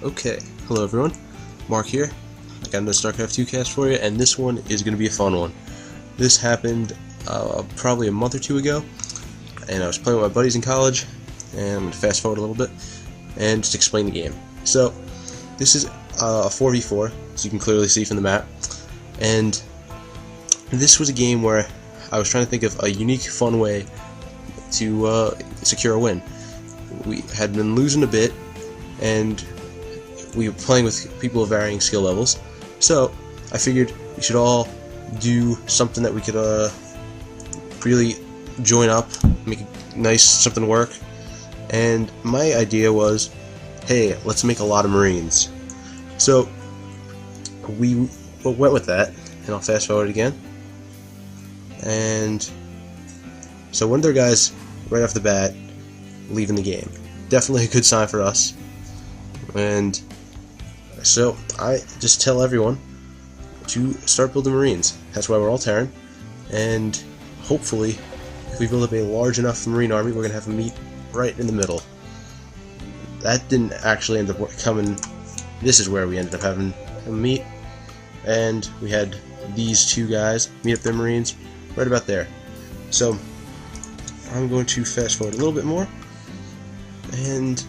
Okay, hello everyone, Mark here. I got another StarCraft 2 cast for you, and this one is going to be a fun one. This happened probably a month or two ago, and I was playing with my buddies in college, and I'm going to fast forward a little bit, and just explain the game. So, this is a 4v4, as you can clearly see from the map, and this was a game where I was trying to think of a unique, fun way to secure a win. We had been losing a bit, and we were playing with people of varying skill levels, so I figured we should all do something that we could really join up, make a nice something work. And my idea was, hey, let's make a lot of Marines. So we went with that, and I'll fast forward again. And so one of their guys, right off the bat, leaving the game. Definitely a good sign for us. And so I just tell everyone to start building Marines. That's why we're all Terran, and hopefully if we build up a large enough Marine army, we're going to have a meet right in the middle. That didn't actually end up coming. This is where we ended up having a meet, and we had these two guys meet up their Marines right about there. So I'm going to fast forward a little bit more, and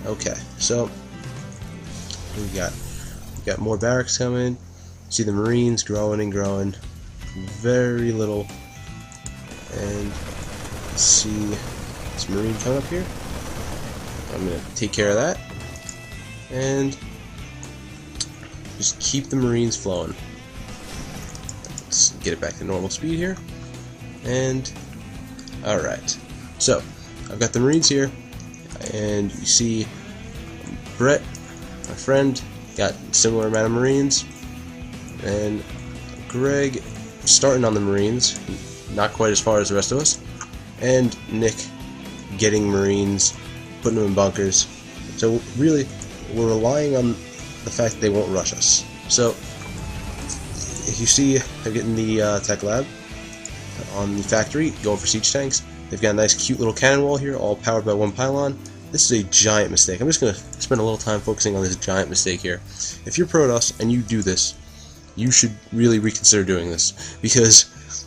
okay, so we got more barracks coming. See the Marines growing and growing, very little. And let's see this Marine coming up here. I'm gonna take care of that, and just keep the Marines flowing. Let's get it back to normal speed here. And alright, so I've got the Marines here, and you see Brett, my friend, got similar amount of Marines, and Greg starting on the Marines, not quite as far as the rest of us, and Nick getting Marines, putting them in bunkers. So really, we're relying on the fact that they won't rush us. So if you see, they're getting the tech lab on the factory, going for siege tanks. They've got a nice cute little cannon wall here, all powered by one pylon. This is a giant mistake. I'm just going to spend a little time focusing on this giant mistake here. If you're Protoss and you do this, you should really reconsider doing this, because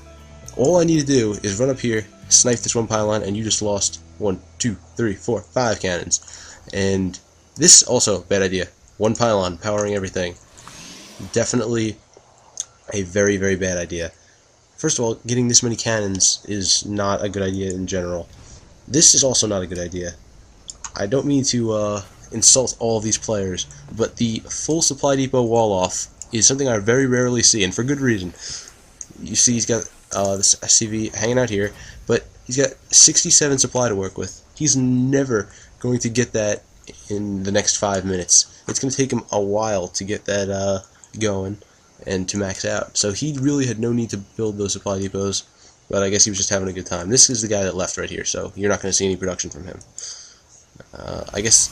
all I need to do is run up here, snipe this one pylon, and you just lost 1, 2, 3, 4, 5 cannons. And this also bad idea. One pylon powering everything. Definitely a very, very bad idea. First of all, getting this many cannons is not a good idea in general. This is also not a good idea. I don't mean to insult all of these players, but the full supply depot wall off is something I very rarely see, and for good reason. You see he's got this SCV hanging out here, but he's got 67 supply to work with. He's never going to get that in the next 5 minutes. It's going to take him a while to get that going and to max out. So he really had no need to build those supply depots, but I guess he was just having a good time. This is the guy that left right here, so you're not going to see any production from him. I guess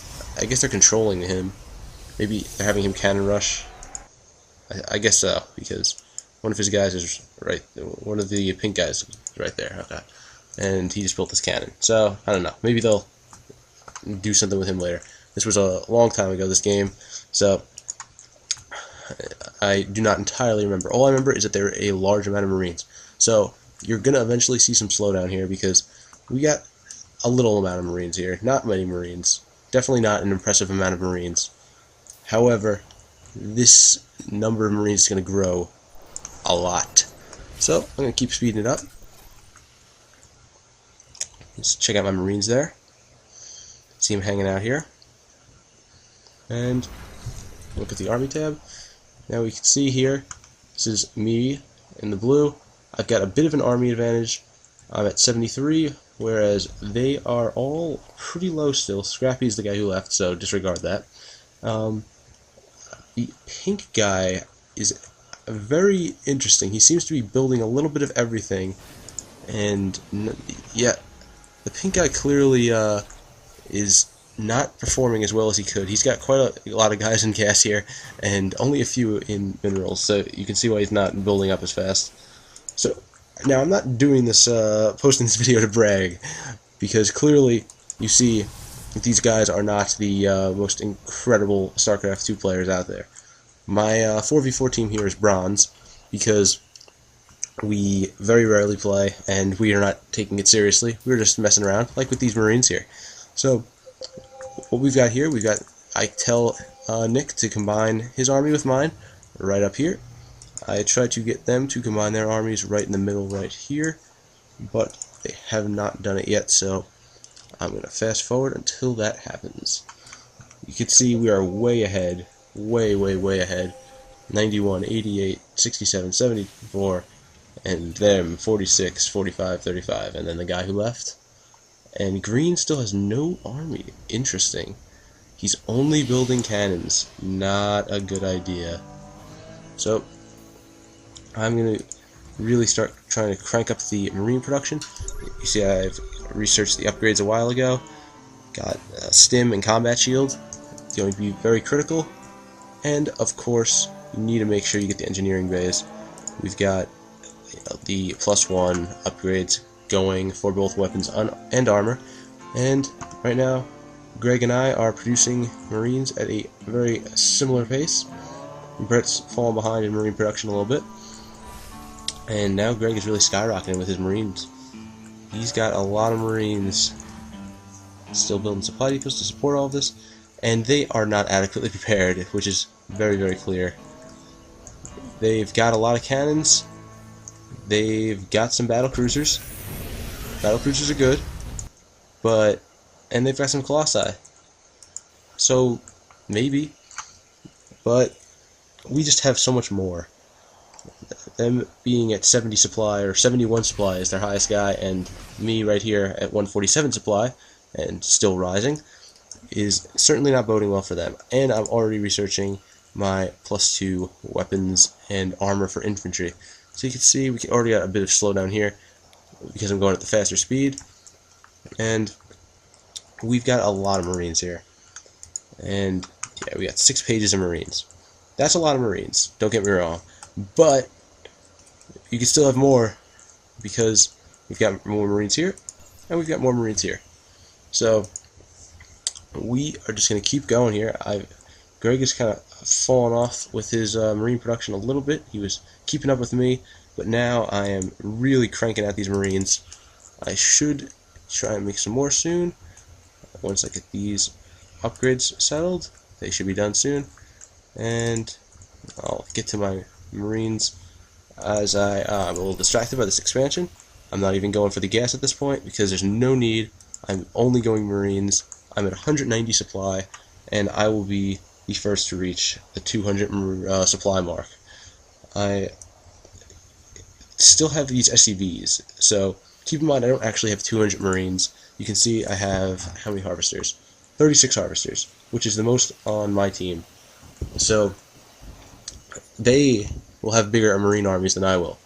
they're controlling him. Maybe they're having him cannon rush. I guess so, because one of his guys is right. One of the pink guys is right there. Okay, and he just built this cannon. So I don't know. Maybe they'll do something with him later. This was a long time ago, this game, so I do not entirely remember. All I remember is that there are a large amount of Marines. So you're gonna eventually see some slowdown here, because we got a little amount of Marines here. Not many Marines. Definitely not an impressive amount of Marines. However, this number of Marines is going to grow a lot. So I'm going to keep speeding it up. Let's check out my Marines there. See them hanging out here. And look at the Army tab. Now we can see here, this is me in the blue. I've got a bit of an army advantage. I'm at 73, whereas they are all pretty low still. Scrappy's the guy who left, so disregard that. The pink guy is very interesting. He seems to be building a little bit of everything, and yeah, the pink guy clearly is not performing as well as he could. He's got quite a lot of guys in gas here, and only a few in minerals, so you can see why he's not building up as fast. So now I'm not doing this, posting this video to brag, because clearly you see these guys are not the most incredible StarCraft 2 players out there. My 4v4 team here is bronze because we very rarely play and we are not taking it seriously. We're just messing around, like with these Marines here. So what we've got here, I tell Nick to combine his army with mine right up here. I try to get them to combine their armies right in the middle right here, but they have not done it yet, so I'm going to fast forward until that happens. You can see we are way ahead, way ahead. 91, 88, 67, 74, and them 46, 45, 35, and then the guy who left. And green still has no army. Interesting. He's only building cannons. Not a good idea. So I'm going to really start trying to crank up the marine production. You see, I've researched the upgrades a while ago. Got stim and combat shield. It's going to be very critical. And of course, you need to make sure you get the engineering bays. We've got the +1 upgrades going for both weapons and armor. And right now, Greg and I are producing Marines at a very similar pace. Brett's fallen behind in Marine production a little bit. And now Greg is really skyrocketing with his Marines. He's got a lot of Marines still building supply depots to support all of this. And they are not adequately prepared, which is very clear. They've got a lot of cannons. They've got some battle cruisers. Battle cruisers are good, and they've got some colossi. So maybe, but we just have so much more. Them being at 70 supply or 71 supply is their highest guy, and me right here at 147 supply and still rising is certainly not boding well for them. And I'm already researching my +2 weapons and armor for infantry. So you can see we already got a bit of slowdown here because I'm going at the faster speed, and we've got a lot of Marines here. And yeah, we got 6 pages of Marines. That's a lot of Marines, don't get me wrong, but you can still have more because we've got more Marines here and we've got more Marines here. So we are just going to keep going here. Greg has kind of fallen off with his Marine production a little bit. He was keeping up with me, but now I am really cranking out these Marines. I should try and make some more soon. Once I get these upgrades settled, they should be done soon. And I'll get to my Marines as I'm a little distracted by this expansion. I'm not even going for the gas at this point because there's no need. I'm only going Marines. I'm at 190 supply, and I will be the first to reach the 200 supply mark. I still have these SCVs, so keep in mind I don't actually have 200 Marines. You can see I have, how many harvesters? 36 harvesters, which is the most on my team. So they will have bigger Marine armies than I will.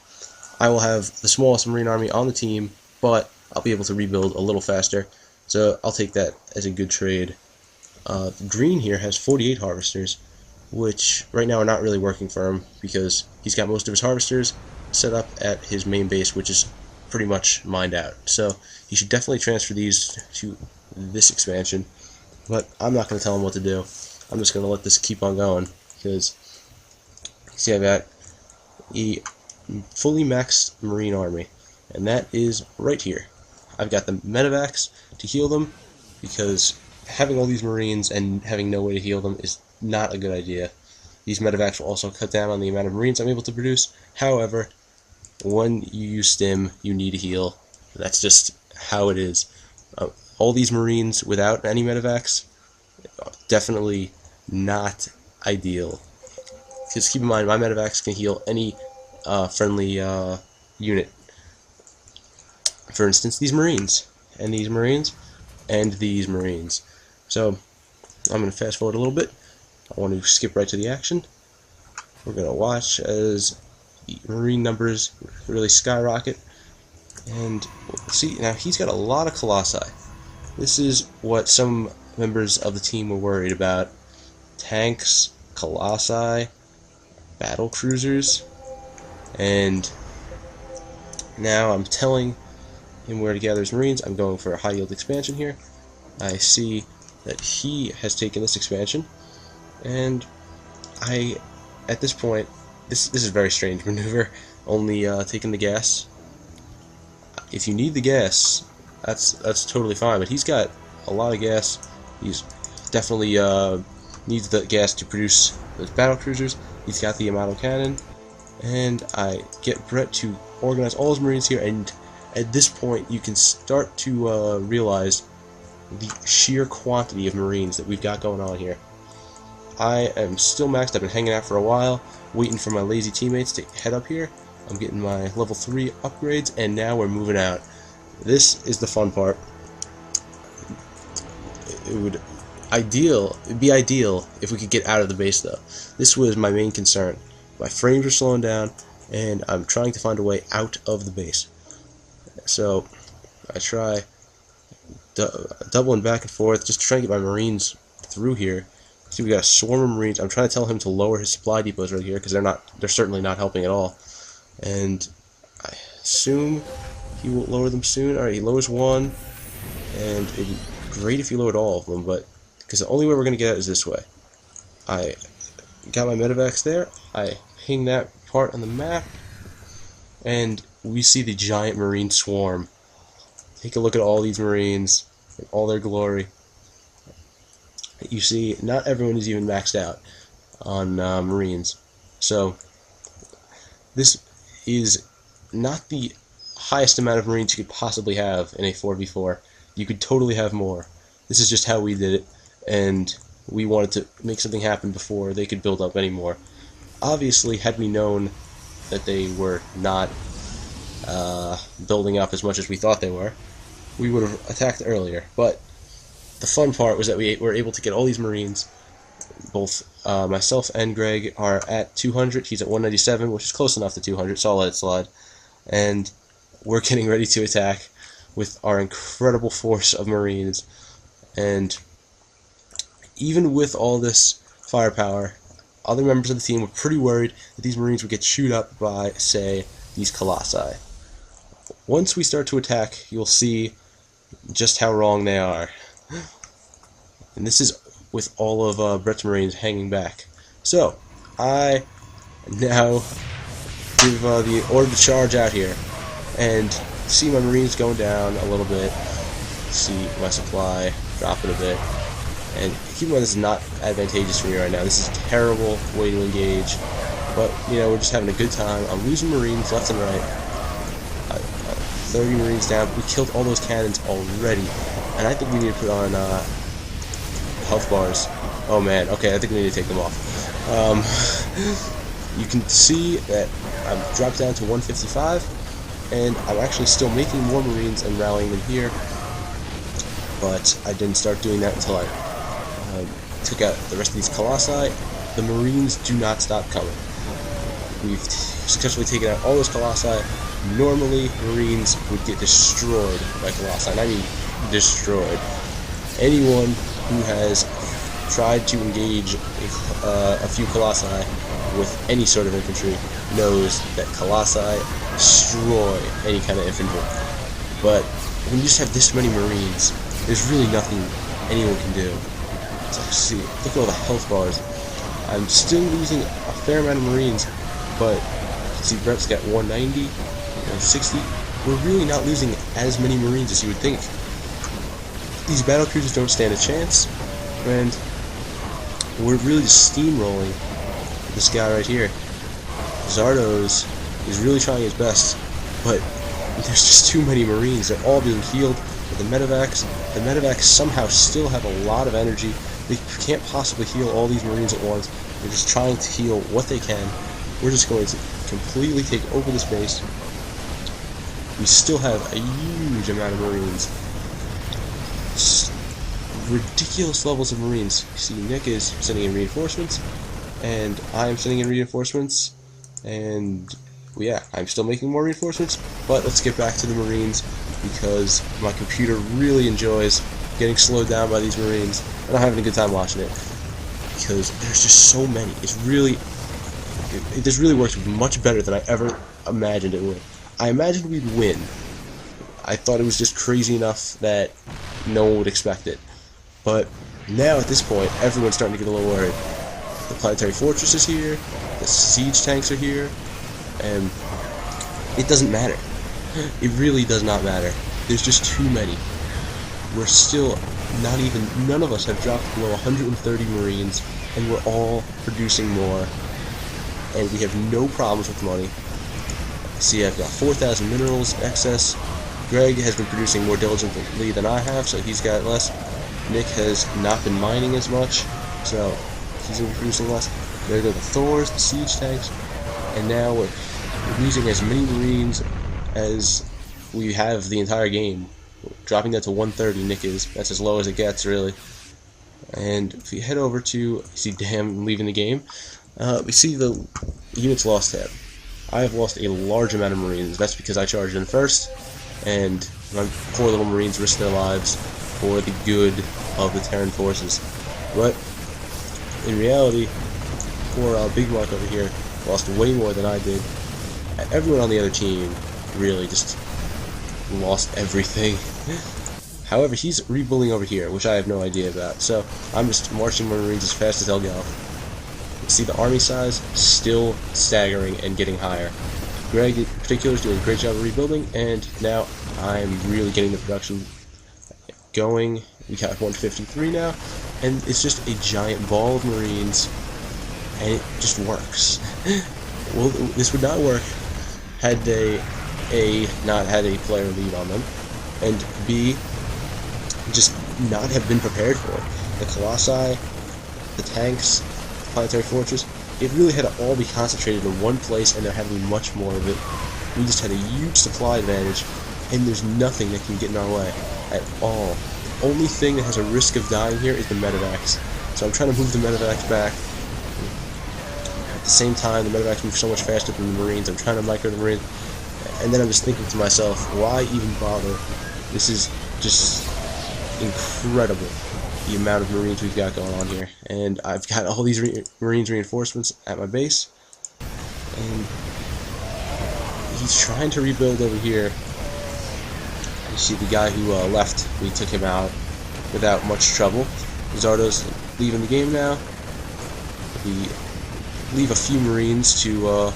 I will have the smallest Marine army on the team, but I'll be able to rebuild a little faster, so I'll take that as a good trade. Green here has 48 harvesters, which right now are not really working for him because he's got most of his harvesters set up at his main base, which is pretty much mined out. So he should definitely transfer these to this expansion, but I'm not going to tell him what to do. I'm just going to let this keep on going because, see, I've got a fully maxed Marine army, and that is right here. I've got the medevacs to heal them because having all these Marines and having no way to heal them is not a good idea. These medevacs will also cut down on the amount of Marines I'm able to produce. However, when you use stim, you need to heal. That's just how it is. All these Marines without any medevacs, definitely not ideal. Because keep in mind, my medevacs can heal any friendly unit. For instance, these Marines, and these Marines, and these Marines. So I'm going to fast forward a little bit. I want to skip right to the action. We're going to watch as the Marine numbers really skyrocket. And see, now he's got a lot of Colossi. This is what some members of the team were worried about. Tanks, Colossi, battle cruisers, and now I'm telling him where to gather his Marines. I'm going for a high yield expansion here. I see that he has taken this expansion, and at this point, this is a very strange maneuver, only taking the gas. If you need the gas, that's totally fine, but he's got a lot of gas. He's definitely needs the gas to produce those battle cruisers. He's got the Yamato cannon, and I get Brett to organize all his Marines here, and at this point you can start to realize the sheer quantity of Marines that we've got going on here. I am still maxed. I've been hanging out for a while, waiting for my lazy teammates to head up here. I'm getting my level 3 upgrades, and now we're moving out. This is the fun part. It'd be ideal if we could get out of the base, though. This was my main concern. My frames are slowing down, and I'm trying to find a way out of the base. So I try doubling back and forth, just trying to get my Marines through here. See, we got a swarm of Marines. I'm trying to tell him to lower his supply depots right here because they're certainly not helping at all. And I assume he will lower them soon. Alright, he lowers one, and it'd be great if he lowered all of them, but because the only way we're going to get out is this way. I got my medevacs there. I ping that part on the map, and we see the giant Marine swarm. Take a look at all these Marines in all their glory. You see, not everyone is even maxed out on Marines. So this is not the highest amount of Marines you could possibly have in a 4v4. You could totally have more. This is just how we did it, and we wanted to make something happen before they could build up any more. Obviously, had we known that they were not building up as much as we thought they were, we would have attacked earlier. But the fun part was that we were able to get all these Marines. Both myself and Greg are at 200. He's at 197, which is close enough to 200, so I'll let it slide. And we're getting ready to attack with our incredible force of Marines. And even with all this firepower, other members of the team were pretty worried that these Marines would get chewed up by, say, these Colossi. Once we start to attack, you'll see just how wrong they are. And this is with all of Brett's Marines hanging back. So, I now give the order to charge out here, and see my Marines going down a little bit, see my supply dropping a bit, and keep in mind this is not advantageous for me right now. This is a terrible way to engage, but, you know, we're just having a good time. I'm losing Marines left and right. 30 Marines down. We killed all those cannons already, and I think we need to put on health bars. Oh man, okay, I think we need to take them off. You can see that I've dropped down to 155, and I'm actually still making more Marines and rallying them here, but I didn't start doing that until I took out the rest of these Colossi. The Marines do not stop coming. We've successfully taken out all those Colossi. Normally, Marines would get destroyed by Colossi, and I mean destroyed. Anyone who has tried to engage a few Colossi with any sort of infantry knows that Colossi destroy any kind of infantry. But when you just have this many Marines, there's really nothing anyone can do. So see, look at all the health bars. I'm still losing a fair amount of Marines, but you can see Brett's got 190, 160. We're really not losing as many Marines as you would think. These battle cruisers don't stand a chance, and we're really just steamrolling this guy right here. Zardos is really trying his best, but there's just too many Marines. They're all being healed with the medevacs. The medevacs somehow still have a lot of energy. They can't possibly heal all these Marines at once. They're just trying to heal what they can. We're just going to completely take over this base. We still have a huge amount of Marines. Just ridiculous levels of Marines. You see, Nick is sending in reinforcements, and I'm sending in reinforcements, and yeah, I'm still making more reinforcements, but let's get back to the Marines, because my computer really enjoys getting slowed down by these Marines, and I'm having a good time watching it, because there's just so many. This really works much better than I ever imagined it would. I imagined we'd win. I thought it was just crazy enough that no one would expect it. But Now at this point, everyone's starting to get a little worried. The planetary fortress is here, the siege tanks are here, and it doesn't matter. It really does not matter. There's just too many. We're still none of us have dropped below 130 Marines, and we're all producing more, and we have no problems with money. See, I've got 4,000 minerals excess. Greg has been producing more diligently than I have, so he's got less. Nick has not been mining as much, so he's going to be producing less. There go the Thors, the siege tanks, and now we're losing as many Marines as we have the entire game. Dropping that to 130, Nick is. That's as low as it gets, really. And if we head over to, you see Dam leaving the game, we see the units lost tab. I have lost a large amount of Marines. That's because I charged in first, and my poor little Marines risked their lives for the good of the Terran forces. But in reality, poor Big Mark over here lost way more than I did. Everyone on the other team really just lost everything. However, he's rebuilding over here, which I have no idea about. So I'm just marching my Marines as fast as they'll go. See the army size still staggering and getting higher. Greg in particular is doing a great job of rebuilding, and now I'm really getting the production going. We got 153 now, and it's just a giant ball of Marines, and it just works. Well, this would not work had they not had a player lead on them, and B, just not have been prepared for it. The Colossi, the tanks, the planetary fortress, it really had to all be concentrated in one place, and there had to be much more of it. We just had a huge supply advantage, and there's nothing that can get in our way at all. The only thing that has a risk of dying here is the medevacs. So I'm trying to move the medevacs back. At the same time, the medevacs move so much faster than the Marines. I'm trying to micro the Marines, and then I'm just thinking to myself, why even bother? This is just incredible, the amount of Marines we've got going on here. And I've got all these Marines reinforcements at my base, and he's trying to rebuild over here. You see the guy who left, we took him out without much trouble. Zardo's leaving the game now. We leave a few Marines to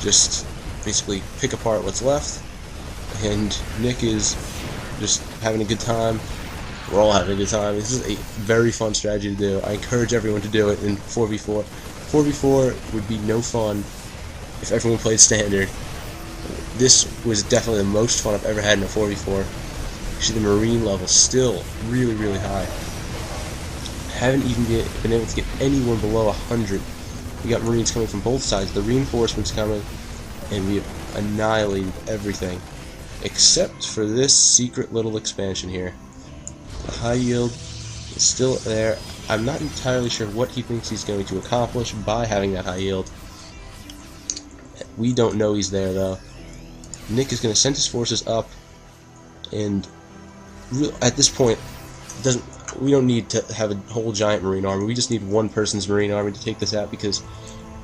just basically pick apart what's left, and Nick is just having a good time. We're all having a good time. This is a very fun strategy to do. I encourage everyone to do it in 4v4. 4v4 would be no fun if everyone played standard. This was definitely the most fun I've ever had in a 4v4. Actually, the Marine level still really, really high. Haven't even been able to get anyone below 100. We got Marines coming from both sides. The reinforcements coming, and we have annihilated everything except for this secret little expansion here. The high yield is still there. I'm not entirely sure what he thinks he's going to accomplish by having that high yield. We don't know he's there, though. Nick is going to send his forces up, and at this point, we don't need to have a whole giant Marine army. We just need one person's Marine army to take this out, because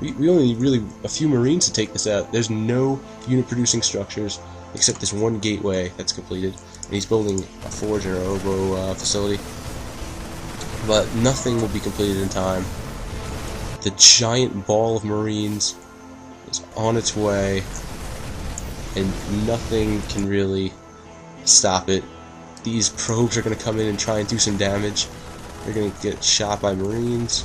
we only need really a few Marines to take this out. There's no unit producing structures except this one gateway that's completed, and he's building a forge and a robo facility, but nothing will be completed in time. The giant ball of Marines is on its way, and nothing can really stop it. These probes are going to come in and try and do some damage. They're going to get shot by Marines.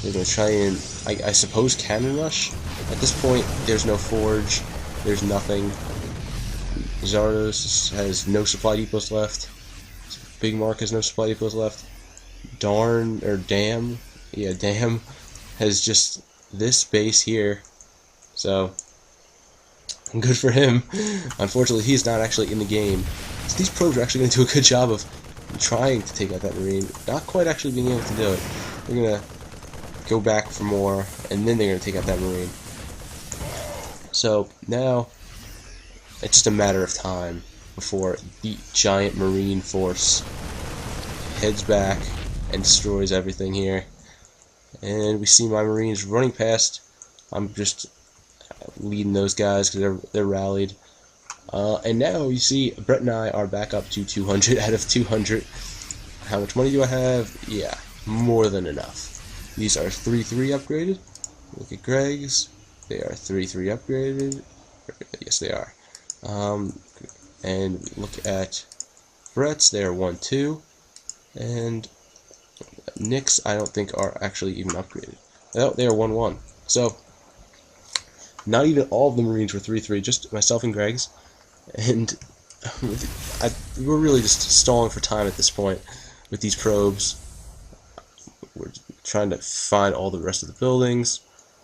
They're going to try and, I suppose, cannon rush. At this point, there's no forge. There's nothing. Zardos has no supply depots left. Big Mark has no supply depots left. Dam has just this base here. So, good for him. Unfortunately, he's not actually in the game. So these probes are actually going to do a good job of trying to take out that Marine. Not quite actually being able to do it. They're going to go back for more, and then they're going to take out that Marine. So, now, it's just a matter of time before the giant Marine force heads back and destroys everything here. And we see my Marines running past. I'm just leading those guys because they're rallied. And now you see Brett and I are back up to 200 out of 200. How much money do I have? Yeah, more than enough. These are 3-3 upgraded. Look at Greg's. They are 3-3 upgraded. Yes, they are. And look at Brett's. They are 1-2. And Nick's, I don't think, are actually even upgraded. Oh, they are 1-1. So, not even all of the Marines were 3-3, just myself and Greg's. And we're really just stalling for time at this point with these probes. We're trying to find all the rest of the buildings.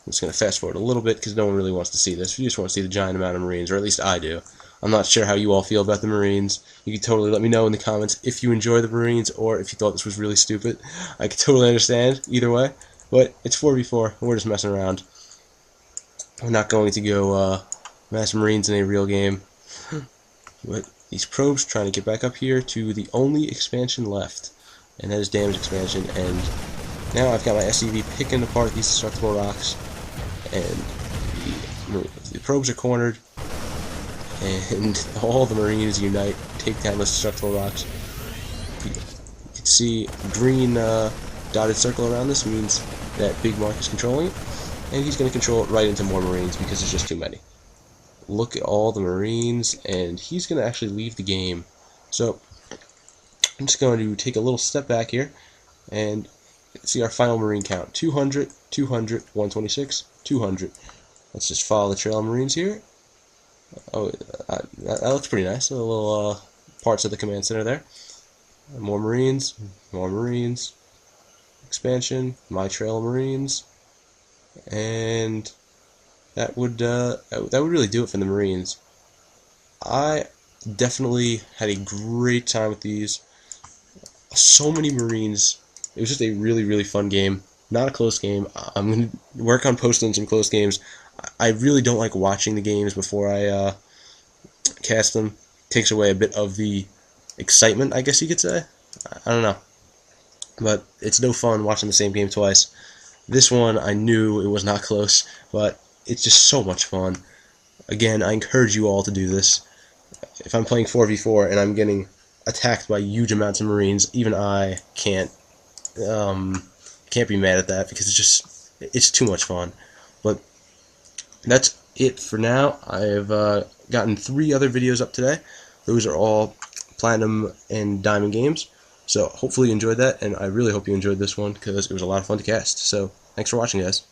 I'm just going to fast forward a little bit because no one really wants to see this. You just want to see the giant amount of Marines, or at least I do. I'm not sure how you all feel about the Marines. You can totally let me know in the comments if you enjoy the Marines or if you thought this was really stupid. I can totally understand either way, but it's 4v4 and we're just messing around. We're not going to go mass Marines in a real game. But these probes trying to get back up here to the only expansion left, and that is damage expansion. And now I've got my SCV picking apart these destructible rocks, and the probes are cornered, and all the Marines unite, take down those destructible rocks. You can see green dotted circle around this means that Big Mark is controlling it, and he's going to control it right into more Marines because there's just too many. Look at all the Marines, and he's going to actually leave the game. So I'm just going to take a little step back here and see our final Marine count. 200, 200, 126, 200. Let's just follow the trail of Marines here. Oh, that looks pretty nice. The little parts of the command center there. More Marines, more Marines. Expansion, my trail of Marines. And that would really do it for the Marines. I definitely had a great time with these. So many Marines. It was just a really, really fun game. Not a close game. I'm going to work on posting some close games. I really don't like watching the games before I cast them. It takes away a bit of the excitement, I guess you could say. I don't know. But it's no fun watching the same game twice. This one, I knew it was not close, but it's just so much fun. Again, I encourage you all to do this. If I'm playing 4v4 and I'm getting attacked by huge amounts of Marines, even I can't be mad at that because it's too much fun. But that's it for now. I've gotten 3 other videos up today. Those are all Platinum and Diamond games. So hopefully you enjoyed that, and I really hope you enjoyed this one because it was a lot of fun to cast. So thanks for watching, guys.